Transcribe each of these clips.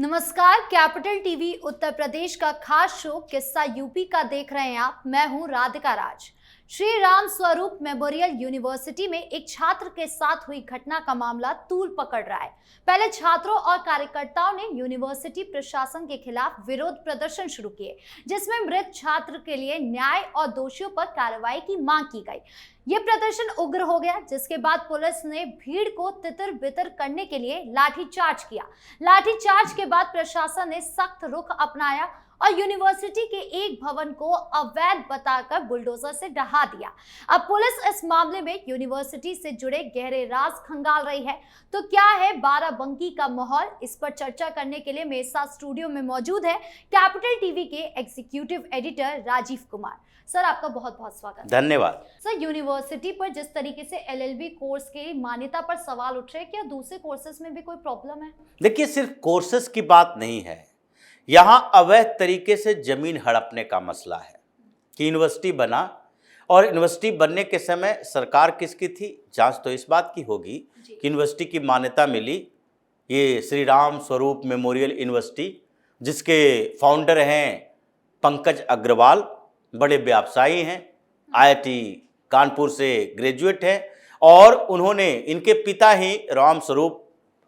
नमस्कार, capital TV Uttar Pradesh का खास शो किस्सा यूपी का देख रहे हैं आप। मैं हूं राधिका राज। श्री राम स्वरूप मेमोरियल यूनिवर्सिटी में एक छात्र के साथ हुई घटना का मामला तूल पकड़ रहा है। पहले छात्रों और कार्यकर्ताओं ने यूनिवर्सिटी प्रशासन के खिलाफ विरोध प्रदर्शन शुरू किए, जिसमें मृत छात्र के लिए न्याय और दोषियों पर कार्रवाई की मांग की गई। ये प्रदर्शन उग्र हो गया, जिसके बाद पुलिस ने भीड़ को तितर बितर करने के लिए लाठीचार्ज किया। लाठीचार्ज के बाद प्रशासन ने सख्त रुख अपनाया और यूनिवर्सिटी के एक भवन को अवैध बताकर बुलडोजर से ढहा दिया। अब पुलिस इस मामले में यूनिवर्सिटी से जुड़े गहरे राज खंगाल रही है। तो क्या है बाराबंकी का माहौल, इस पर चर्चा करने के लिए मेरे साथ स्टूडियो में मौजूद है कैपिटल टीवी के executive editor Rajeev Kumar. Sir, आपका बहुत बहुत स्वागत। धन्यवाद। सर, यूनिवर्सिटी पर जिस तरीके से एलएलबी कोर्स की मान्यता पर सवाल उठ रहे हैं, क्या दूसरे कोर्सेज में भी कोई प्रॉब्लम है? देखिए, सिर्फ कोर्सेज की बात नहीं है, यहाँ अवैध तरीके से जमीन हड़पने का मसला है कि यूनिवर्सिटी बना और यूनिवर्सिटी बनने के समय सरकार किसकी थी, जांच तो इस बात की होगी कि यूनिवर्सिटी की मान्यता मिली ये श्री राम स्वरूप मेमोरियल यूनिवर्सिटी, जिसके फाउंडर हैं पंकज अग्रवाल, बड़े व्यवसायी हैं, आईआईटी कानपुर से ग्रेजुएट हैं और उन्होंने, इनके पिता ही राम स्वरूप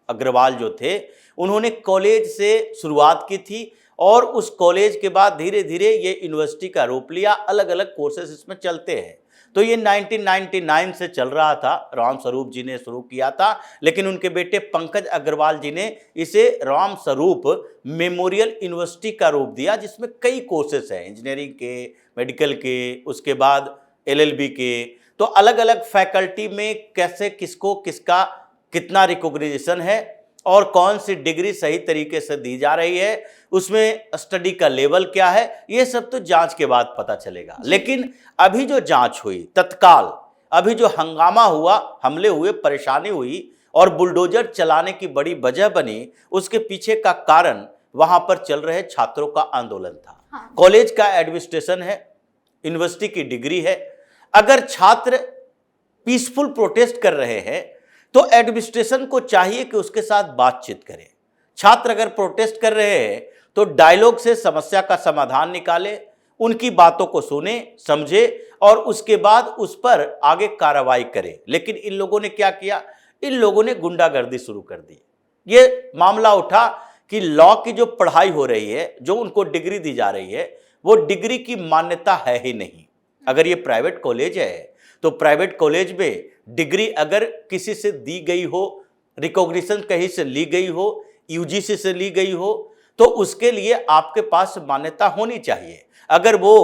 अग्रवाल जो थे, उन्होंने कॉलेज से शुरुआत की थी और उस कॉलेज के बाद धीरे धीरे ये यूनिवर्सिटी का रूप लिया। अलग अलग कोर्सेज इसमें चलते हैं। तो ये 1999 से चल रहा था, राम स्वरूप जी ने शुरू किया था, लेकिन उनके बेटे पंकज अग्रवाल जी ने इसे राम स्वरूप मेमोरियल यूनिवर्सिटी का रूप दिया, जिसमें कई कोर्सेज हैं, इंजीनियरिंग के, मेडिकल के, उसके बाद एलएलबी के। तो अलग अलग फैकल्टी में कैसे किसको किसका कितना रिकॉग्निशन है और कौन सी डिग्री सही तरीके से दी जा रही है, उसमें स्टडी का लेवल क्या है, ये सब तो जांच के बाद पता चलेगा। लेकिन अभी जो जांच हुई तत्काल, अभी जो हंगामा हुआ, हमले हुए, परेशानी हुई और बुलडोजर चलाने की बड़ी वजह बनी, उसके पीछे का कारण वहां पर चल रहे छात्रों का आंदोलन था। कॉलेज का एडमिनिस्ट्रेशन है, यूनिवर्सिटी की डिग्री है। अगर छात्र पीसफुल प्रोटेस्ट कर रहे हैं तो एडमिनिस्ट्रेशन को चाहिए कि उसके साथ बातचीत करे। छात्र अगर प्रोटेस्ट कर रहे हैं तो डायलॉग से समस्या का समाधान निकाले, उनकी बातों को सुने, समझे और उसके बाद उस पर आगे कार्रवाई करे। लेकिन इन लोगों ने क्या किया, इन लोगों ने गुंडागर्दी शुरू कर दी। ये मामला उठा कि लॉ की जो पढ़ाई हो रही है, जो उनको डिग्री दी जा रही है, वो डिग्री की मान्यता है ही नहीं। अगर ये प्राइवेट कॉलेज है तो प्राइवेट कॉलेज में डिग्री अगर किसी से दी गई हो, रिकॉग्निशन कहीं से ली गई हो, यूजीसी से ली गई हो, तो उसके लिए आपके पास मान्यता होनी चाहिए। अगर वो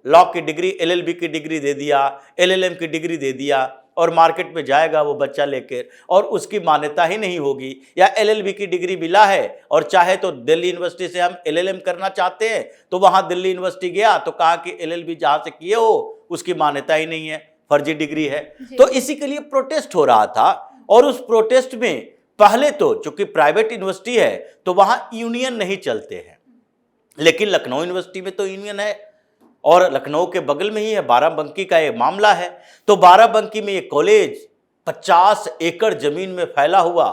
लॉ की डिग्री, एलएलबी की डिग्री दे दिया, एलएलएम की डिग्री दे दिया और मार्केट में जाएगा वो बच्चा लेकर और उसकी मान्यता ही नहीं होगी, या एलएलबी की डिग्री मिला है और चाहे तो दिल्ली यूनिवर्सिटी से हम एलएलएम करना चाहते हैं, तो वहाँ दिल्ली यूनिवर्सिटी गया तो कहा कि एलएलबी जहाँ से किए हो उसकी मान्यता ही नहीं है, फर्जी डिग्री है। तो इसी के लिए प्रोटेस्ट हो रहा था और उस प्रोटेस्ट में पहले तो चूंकि प्राइवेट यूनिवर्सिटी है तो वहां यूनियन नहीं चलते हैं, लेकिन लखनऊ यूनिवर्सिटी में तो यूनियन है और लखनऊ के बगल में ही है, बाराबंकी का ये मामला है। तो बाराबंकी में ये कॉलेज 50 एकड़ जमीन में फैला हुआ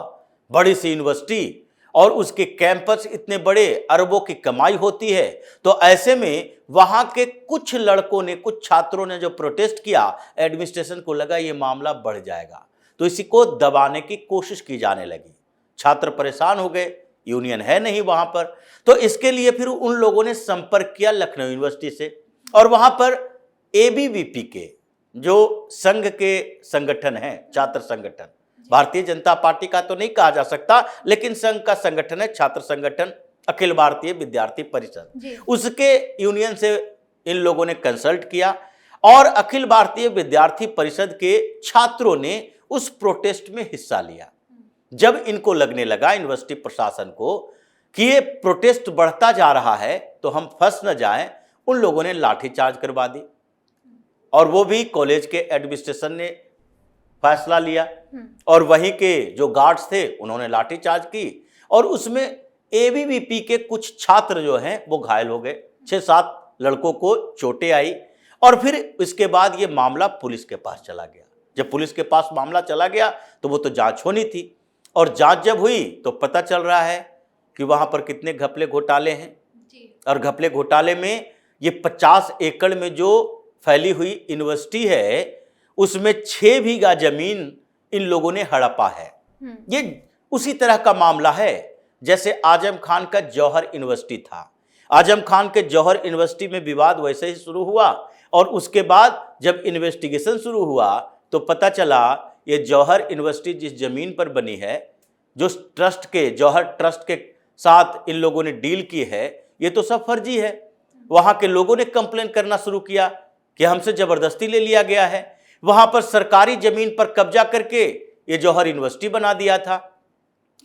बड़ी सी यूनिवर्सिटी और उसके कैंपस इतने बड़े, अरबों की कमाई होती है। तो ऐसे में वहां के कुछ लड़कों ने, कुछ छात्रों ने जो प्रोटेस्ट किया, एडमिनिस्ट्रेशन को लगा ये मामला बढ़ जाएगा, तो इसी को दबाने की कोशिश की जाने लगी। छात्र परेशान हो गए, यूनियन है नहीं वहां पर। तो इसके लिए फिर उन लोगों ने संपर्क किया लखनऊ यूनिवर्सिटी से और वहां पर एबीवीपी के जो संघ के संगठन हैं, छात्र संगठन, भारतीय जनता पार्टी का तो नहीं कहा जा सकता, लेकिन संघ का संगठन है, छात्र संगठन अखिल भारतीय विद्यार्थी परिषद, उसके यूनियन से इन लोगों ने कंसल्ट किया और अखिल भारतीय विद्यार्थी परिषद के छात्रों ने उस प्रोटेस्ट में हिस्सा लिया। जब इनको लगने लगा, यूनिवर्सिटी प्रशासन को, कि ये प्रोटेस्ट बढ़ता जा रहा है तो हम फंस न जाएं, उन लोगों ने लाठीचार्ज करवा दी और वो भी कॉलेज के एडमिनिस्ट्रेशन ने फैसला लिया और वहीं के जो गार्ड्स थे उन्होंने लाठीचार्ज की और उसमें एबीवीपी के कुछ छात्र जो हैं वो घायल हो गए, 6-7 लड़कों को चोटें आई और फिर इसके बाद ये मामला पुलिस के पास चला गया। जब पुलिस के पास मामला चला गया तो वो तो जांच होनी थी और जांच जब हुई तो पता चल रहा है कि वहाँ पर कितने घपले घोटाले हैं। जी। और घपले घोटाले में ये 50 एकड़ में जो फैली हुई यूनिवर्सिटी है उसमें 6 बीघा जमीन इन लोगों ने हड़पा है। ये उसी तरह का मामला है जैसे आजम खान का जौहर यूनिवर्सिटी था। आजम खान के जौहर यूनिवर्सिटी में विवाद वैसे ही शुरू हुआ और उसके बाद जब इन्वेस्टिगेशन शुरू हुआ तो पता चला ये जौहर यूनिवर्सिटी जिस जमीन पर बनी है, जो ट्रस्ट के जौहर ट्रस्ट के साथ इन लोगों ने डील की है, ये तो सब फर्जी है। वहां के लोगों ने कंप्लेन करना शुरू किया कि हमसे जबरदस्ती ले लिया गया है। वहां पर सरकारी जमीन पर कब्जा करके ये जौहर यूनिवर्सिटी बना दिया था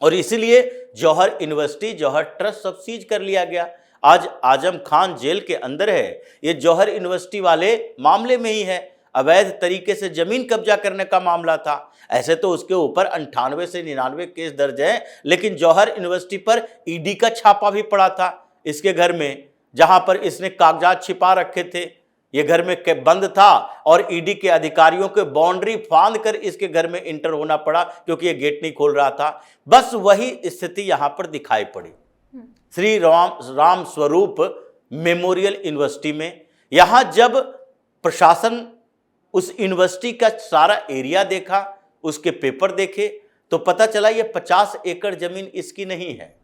और इसीलिए जौहर यूनिवर्सिटी जौहर ट्रस्ट सब सीज कर लिया गया। आज आजम खान जेल के अंदर है। ये जौहर यूनिवर्सिटी वाले मामले में ही है, अवैध तरीके से जमीन कब्जा करने का मामला था। ऐसे तो उसके ऊपर 98 से 99 केस दर्ज हैं, लेकिन जौहर यूनिवर्सिटी पर ईडी का छापा भी पड़ा था इसके घर में, जहां पर इसने कागजात छिपा रखे थे। ये घर में बंद था और ईडी के अधिकारियों के बाउंड्री फांद कर इसके घर में इंटर होना पड़ा क्योंकि ये गेट नहीं खोल रहा था। बस वही स्थिति यहां पर दिखाई पड़ी श्री राम स्वरूप मेमोरियल यूनिवर्सिटी में। यहां जब प्रशासन उस यूनिवर्सिटी का सारा एरिया देखा, उसके पेपर देखे, तो पता चला ये 50 एकड़ जमीन इसकी नहीं है।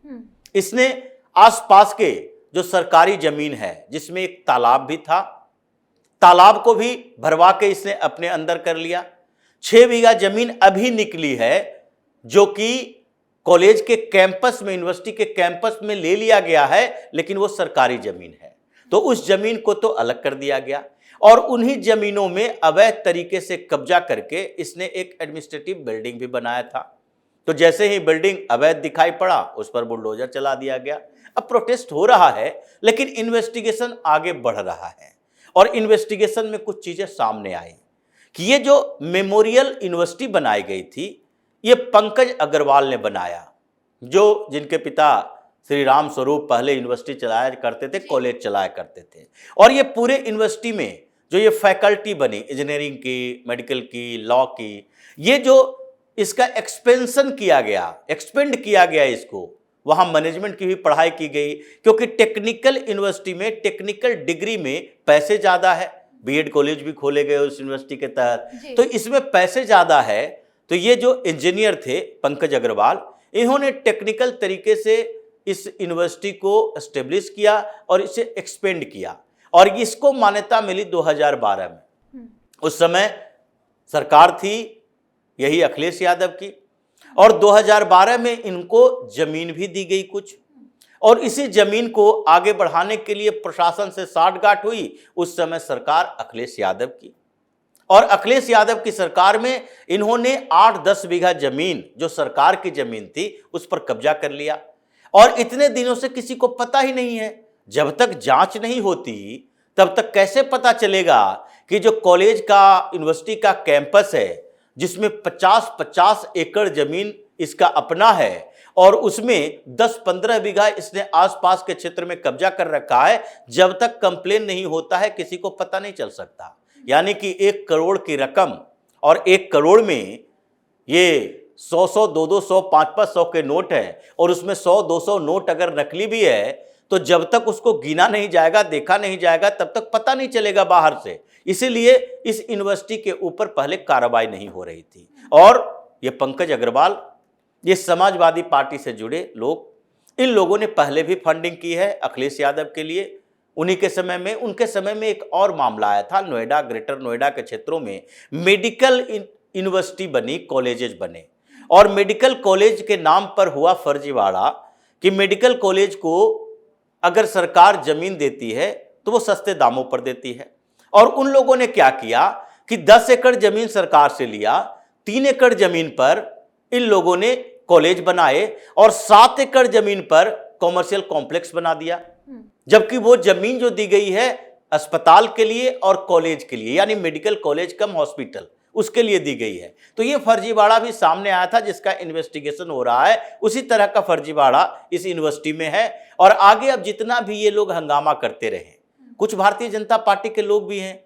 इसने आसपास के जो सरकारी जमीन है जिसमें एक तालाब भी था, तालाब को भी भरवा के इसने अपने अंदर कर लिया। 6 बीघा जमीन अभी निकली है जो कि कॉलेज के कैंपस में, यूनिवर्सिटी के कैंपस में ले लिया गया है, लेकिन वो सरकारी जमीन है। तो उस जमीन को तो अलग कर दिया गया और उन्हीं जमीनों में अवैध तरीके से कब्जा करके इसने एक एडमिनिस्ट्रेटिव बिल्डिंग भी बनाया था। तो जैसे ही बिल्डिंग अवैध दिखाई पड़ा उस पर बुलडोजर चला दिया गया। अब प्रोटेस्ट हो रहा है लेकिन इन्वेस्टिगेशन आगे बढ़ रहा है और इन्वेस्टिगेशन में कुछ चीजें सामने आई कि ये जो मेमोरियल यूनिवर्सिटी बनाई गई थी ये पंकज अग्रवाल ने बनाया, जो जिनके पिता श्री राम स्वरूप पहले यूनिवर्सिटी चलाया करते थे, कॉलेज चलाया करते थे। और ये पूरे यूनिवर्सिटी में जो ये फैकल्टी बनी इंजीनियरिंग की, मेडिकल की, लॉ की, ये जो इसका एक्सपेंशन किया गया, एक्सपेंड किया गया इसको, वहाँ मैनेजमेंट की भी पढ़ाई की गई क्योंकि टेक्निकल यूनिवर्सिटी में, टेक्निकल डिग्री में पैसे ज़्यादा है। बीएड कॉलेज भी खोले गए उस यूनिवर्सिटी के तहत, तो इसमें पैसे ज़्यादा है। तो ये जो इंजीनियर थे पंकज अग्रवाल, इन्होंने टेक्निकल तरीके से इस यूनिवर्सिटी को एस्टेब्लिश किया और इसे एक्सपेंड किया और इसको मान्यता मिली 2012 में। उस समय सरकार थी यही अखिलेश यादव की और 2012 में इनको जमीन भी दी गई कुछ, और इसी जमीन को आगे बढ़ाने के लिए प्रशासन से साठगांठ हुई उस समय सरकार अखिलेश यादव की। और अखिलेश यादव की सरकार में इन्होंने 8-10 बीघा जमीन जो सरकार की जमीन थी उस पर कब्जा कर लिया और इतने दिनों से किसी को पता ही नहीं है। जब तक जांच नहीं होती तब तक कैसे पता चलेगा कि जो कॉलेज का, यूनिवर्सिटी का कैंपस है जिसमें 50-50 एकड़ जमीन इसका अपना है और उसमें 10-15 बीघा इसने आसपास के क्षेत्र में कब्जा कर रखा है, जब तक कंप्लेन नहीं होता है किसी को पता नहीं चल सकता। यानी कि 1 करोड़ की रकम और 1 करोड़ में ये 100-100, 200-100, 500 के नोट हैं और उसमें 100-200 नोट अगर नकली भी है तो जब तक उसको गिना नहीं जाएगा, देखा नहीं जाएगा, तब तक पता नहीं चलेगा बाहर से। इसीलिए इस यूनिवर्सिटी के ऊपर पहले कार्रवाई नहीं हो रही थी। और ये पंकज अग्रवाल, ये समाजवादी पार्टी से जुड़े लोग, इन लोगों ने पहले भी फंडिंग की है अखिलेश यादव के लिए। उन्हीं के समय में, उनके समय में एक और मामला आया था, नोएडा, ग्रेटर नोएडा के क्षेत्रों में मेडिकल यूनिवर्सिटी बनी, कॉलेजेस बने और मेडिकल कॉलेज के नाम पर हुआ फर्जीवाड़ा कि मेडिकल कॉलेज को अगर सरकार जमीन देती है तो वो सस्ते दामों पर देती है। और उन लोगों ने क्या किया कि 10 एकड़ जमीन सरकार से लिया, 3 एकड़ जमीन पर इन लोगों ने कॉलेज बनाए और 7 एकड़ जमीन पर कॉमर्शियल कॉम्प्लेक्स बना दिया, जबकि वो जमीन जो दी गई है अस्पताल के लिए और कॉलेज के लिए, यानी मेडिकल कॉलेज कम हॉस्पिटल, उसके लिए दी गई है। तो ये फर्जीवाड़ा भी सामने आया था जिसका इन्वेस्टिगेशन हो रहा है। उसी तरह का फर्जीवाड़ा इस यूनिवर्सिटी में है और आगे अब जितना भी ये लोग हंगामा करते रहे, कुछ भारतीय जनता पार्टी के लोग भी हैं,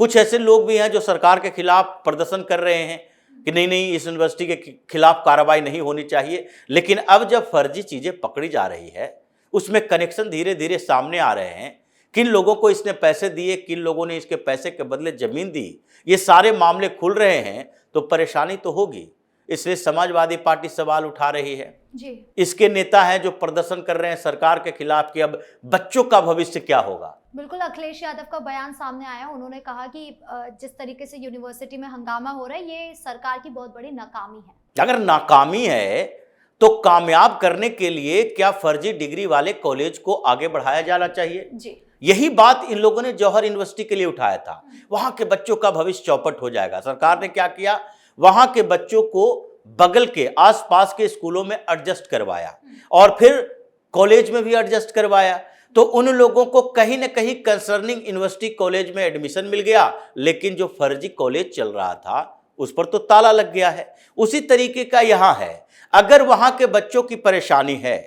कुछ ऐसे लोग भी हैं जो सरकार के खिलाफ प्रदर्शन कर रहे हैं, कि नहीं नहीं इस यूनिवर्सिटी के खिलाफ कार्रवाई नहीं होनी चाहिए। लेकिन अब जब फर्जी चीजें पकड़ी जा रही है, उसमें कनेक्शन धीरे धीरे सामने आ रहे हैं, किन लोगों को इसने पैसे दिए, किन लोगों ने इसके पैसे के बदले जमीन दी, ये सारे मामले खुल रहे हैं तो परेशानी तो होगी। इसलिए समाजवादी पार्टी सवाल उठा रही है। जी। इसके नेता हैं जो प्रदर्शन कर रहे हैं सरकार के खिलाफ कि अब बच्चों का भविष्य क्या होगा। बिल्कुल, अखिलेश यादव का बयान सामने आया, उन्होंने कहा कि जिस तरीके से यूनिवर्सिटी में हंगामा हो रहा है ये सरकार की बहुत बड़ी नाकामी है। अगर नाकामी है तो कामयाब करने के लिए क्या फर्जी डिग्री वाले कॉलेज को आगे बढ़ाया जाना चाहिए। जी। यही बात इन लोगों ने जौहर यूनिवर्सिटी के लिए उठाया था। वहां के बच्चों का भविष्य चौपट हो जाएगा। सरकार ने क्या किया, वहां के बच्चों को बगल के आसपास के स्कूलों में एडजस्ट करवाया और फिर कॉलेज में भी एडजस्ट करवाया। तो उन लोगों को कहीं ना कहीं कंसर्निंग यूनिवर्सिटी कॉलेज में एडमिशन मिल गया, लेकिन जो फर्जी कॉलेज चल रहा था उस पर तो ताला लग गया है। उसी तरीके का यहां है, अगर वहां के बच्चों की परेशानी है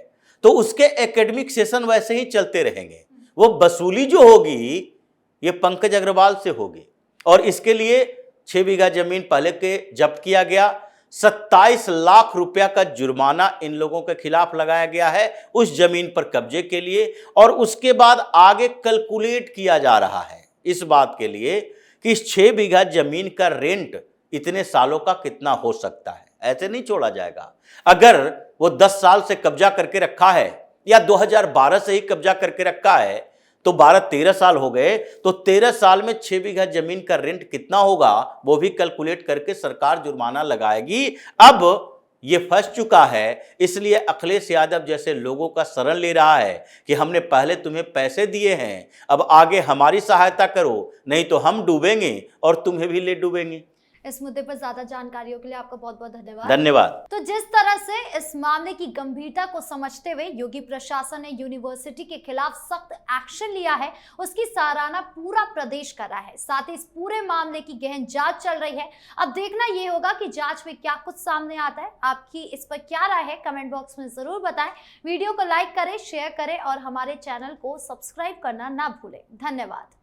तो उसके एकेडमिक सेशन वैसे ही चलते रहेंगे। वो वसूली जो होगी ये पंकज अग्रवाल से होगी और इसके लिए 6 बीघा जमीन पहले के जब्त किया गया, 27 लाख रुपया का जुर्माना इन लोगों के खिलाफ लगाया गया है उस जमीन पर कब्जे के लिए। और उसके बाद आगे कैलकुलेट किया जा रहा है इस बात के लिए कि इस 6 बीघा जमीन का रेंट इतने सालों का कितना हो सकता है। ऐसे नहीं छोड़ा जाएगा। अगर वो 10 साल से कब्जा करके रखा है या 2012 से ही कब्जा करके रखा है तो 12-13 साल हो गए, तो 13 साल में 6 बीघा जमीन का रेंट कितना होगा वो भी कैलकुलेट करके सरकार जुर्माना लगाएगी। अब ये फंस चुका है, इसलिए अखिलेश यादव जैसे लोगों का शरण ले रहा है कि हमने पहले तुम्हें पैसे दिए हैं, अब आगे हमारी सहायता करो, नहीं तो हम डूबेंगे और तुम्हें भी ले डूबेंगे। इस मुद्दे पर ज्यादा जानकारियों के लिए आपका बहुत बहुत धन्यवाद। धन्यवाद। तो जिस तरह से इस मामले की गंभीरता को समझते हुए योगी प्रशासन ने यूनिवर्सिटी के खिलाफ सख्त एक्शन लिया है, उसकी सराहना पूरा प्रदेश कर रहा है। साथ ही इस पूरे मामले की गहन जांच चल रही है। अब देखना यह होगा कि जांच में क्या कुछ सामने आता है। आपकी इस पर क्या राय है, कमेंट बॉक्स में जरूर बताएं। वीडियो को लाइक करें, शेयर करें और हमारे चैनल को सब्सक्राइब करना ना भूलें। धन्यवाद।